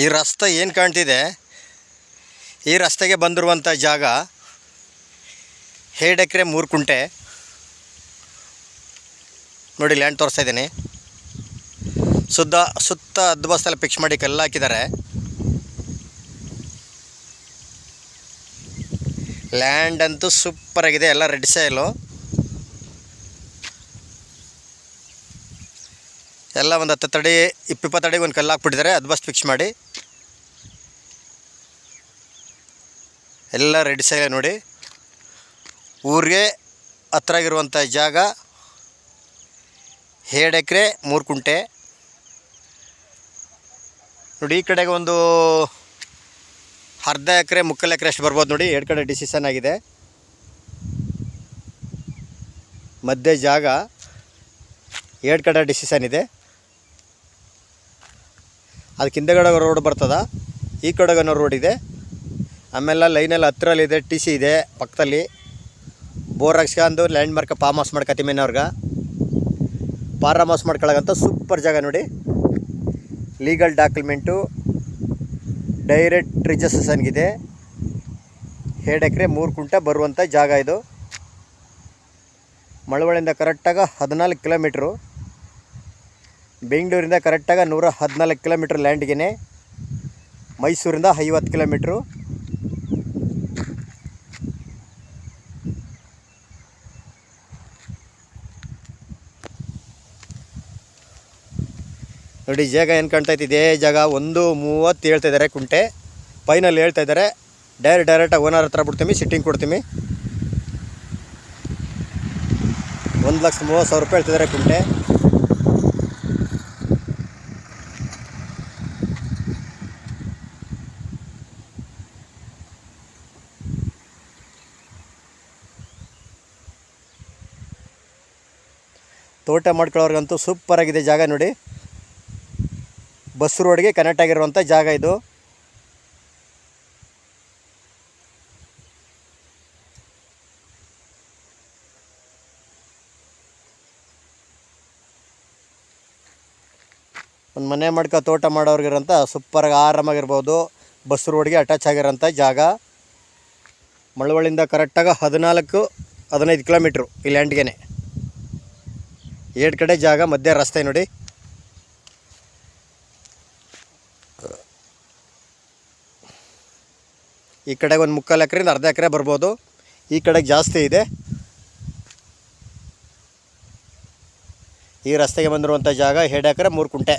ಈ ರಸ್ತೆ ಏನು ಕಾಣ್ತಿದೆ, ಈ ರಸ್ತೆಗೆ ಬಂದಿರುವಂಥ ಜಾಗ 2 ಎಕರೆ 3 ಕುಂಟೆ ನೋಡಿ. ಲ್ಯಾಂಡ್ ತೋರಿಸ್ತಾ ಇದ್ದೀನಿ. ಸುತ್ತ ಹದ್ಬಸ್ತೆಲ್ಲ ಫಿಕ್ಸ್ ಮಾಡಿ ಕಲ್ಲು ಹಾಕಿದ್ದಾರೆ. ಲ್ಯಾಂಡ್ ಅಂತೂ ಸೂಪರಾಗಿದೆ. ಎಲ್ಲ ರೆಡ್ ಸಾಯಿಲು, ಎಲ್ಲ ಒಂದು 10 ಅಡಿ 20 ಅಡಿಗೆ ಒಂದು ಕಲ್ಲು ಹಾಕ್ಬಿಟ್ಟಿದ್ದಾರೆ. ಹದ್ಬಸ್ತು ಫಿಕ್ಸ್ ಮಾಡಿ ಎಲ್ಲ ರೆಡ್ ಸಾಯಿಲ್ ನೋಡಿ. ಊರಿಗೆ ಹತ್ರ ಆಗಿರುವಂಥ ಜಾಗ 2 ಎಕರೆ 3 ಕುಂಟೆ ನೋಡಿ. ಈ ಕಡೆಗೆ ಒಂದು ಅರ್ಧ ಎಕರೆ 3/4 ಎಕರೆ ಅಷ್ಟು ಬರ್ಬೋದು ನೋಡಿ. 2 ಕಡೆ ಡಿಸಿಷನ್ ಆಗಿದೆ. ಮಧ್ಯೆ ಜಾಗ 2 ಕಡೆ ಡಿಸಿಷನ್ ಇದೆ. ಅದಕ್ಕೆ ಹಿಂದೆಗಡೆ ರೋಡ್ ಬರ್ತದ, ಈ ಕಡೆಗನೋ ರೋಡ್ ಇದೆ. ಆಮೇಲೆ ಲೈನಲ್ಲಿ ಹತ್ರಲ್ಲಿದೆ, ಟಿ ಸಿ ಇದೆ ಪಕ್ಕದಲ್ಲಿ. ಬೋರ್ ಹಾಕ್ಸ್ಕೊಂಡು ಲ್ಯಾಂಡ್ ಮಾರ್ಕ್ ಫಾರ್ಮ್ ಹೌಸ್ ಮಾಡ್ಕೊತೀವಿ ಅವ್ರಿಗೆ. ಫಾರ್ಮ್ ಹೌಸ್ ಮಾಡ್ಕೊಳ್ಳೋಂಥ ಸೂಪರ್ ಜಾಗ ನೋಡಿ. ಲೀಗಲ್ ಡಾಕ್ಯುಮೆಂಟು ಡೈರೆಕ್ಟ್ ರಿಜಿಸ್ಟ್ರೇಷನ್ಗಿದೆ. 2 ಎಕರೆ 3 ಕುಂಟೆ ಬರುವಂಥ ಜಾಗ ಇದು. ಮಳವಳ್ಳಿಯಿಂದ ಕರೆಕ್ಟಾಗಿ 14 ಕಿಲೋಮೀಟ್ರು. ಬೆಂಗಳೂರಿಂದ ಕರೆಕ್ಟಾಗಿ 114 ಕಿಲೋಮೀಟ್ರ್ ಲ್ಯಾಂಡ್ಗೆ. ಮೈಸೂರಿಂದ 50 ಕಿಲೋಮೀಟ್ರು. ನೋಡಿ ಜಾಗ ಏನು ಕಾಣ್ತೈತಿ, ಇದೇ ಜಾಗ 1.30 ಹೇಳ್ತಾ ಇದ್ದಾರೆ ಕುಂಟೆ. ಫೈನಲ್ ಹೇಳ್ತಾ ಇದ್ದಾರೆ. ಡೈರೆಕ್ಟಾಗಿ ಓನರ್ ಹತ್ರ ಬಿಡ್ತೀವಿ, ಸಿಟ್ಟಿಂಗ್ ಕೊಡ್ತೀವಿ. 1,30,000 ರೂಪಾಯಿ ಹೇಳ್ತಿದ್ದಾರೆ ಕುಂಟೆ. ತೋಟ ಮಾಡ್ಕೊಳ್ಳೋರ್ಗಂತೂ ಸೂಪರಾಗಿದೆ ಜಾಗ ನೋಡಿ. ಬಸ್ ರೋಡ್ಗೆ ಕನೆಕ್ಟ್ ಆಗಿರುವಂಥ ಜಾಗ ಇದು. ಒಂದು ಮನೆ ಮಾಡ್ಕೊ ತೋಟ ಮಾಡೋರ್ಗಿರೋಂಥ ಸೂಪರಾಗಿ ಆರಾಮಾಗಿರ್ಬೋದು. ಬಸ್ ರೋಡ್ಗೆ ಅಟ್ಯಾಚ್ ಆಗಿರೋಂಥ ಜಾಗ. ಮಳವಳ್ಳಿಯಿಂದ ಕರೆಕ್ಟಾಗಿ 14-15 ಕಿಲೋಮೀಟ್ರು ಈ ಲ್ಯಾಂಡ್ಗೆ. 2 ಕಡೆ ಜಾಗ, ಮಧ್ಯೆ ರಸ್ತೆ ನೋಡಿ. ಈ ಕಡೆಗೆ ಒಂದು 3/4 ಎಕರೆಯಿಂದ ಅರ್ಧ ಎಕರೆ ಬರ್ಬೋದು. ಈ ಕಡೆಗೆ ಜಾಸ್ತಿ ಇದೆ. ಈ ರಸ್ತೆಗೆ ಬಂದಿರುವಂಥ ಜಾಗ 2 ಎಕರೆ 3 ಕುಂಟೆ.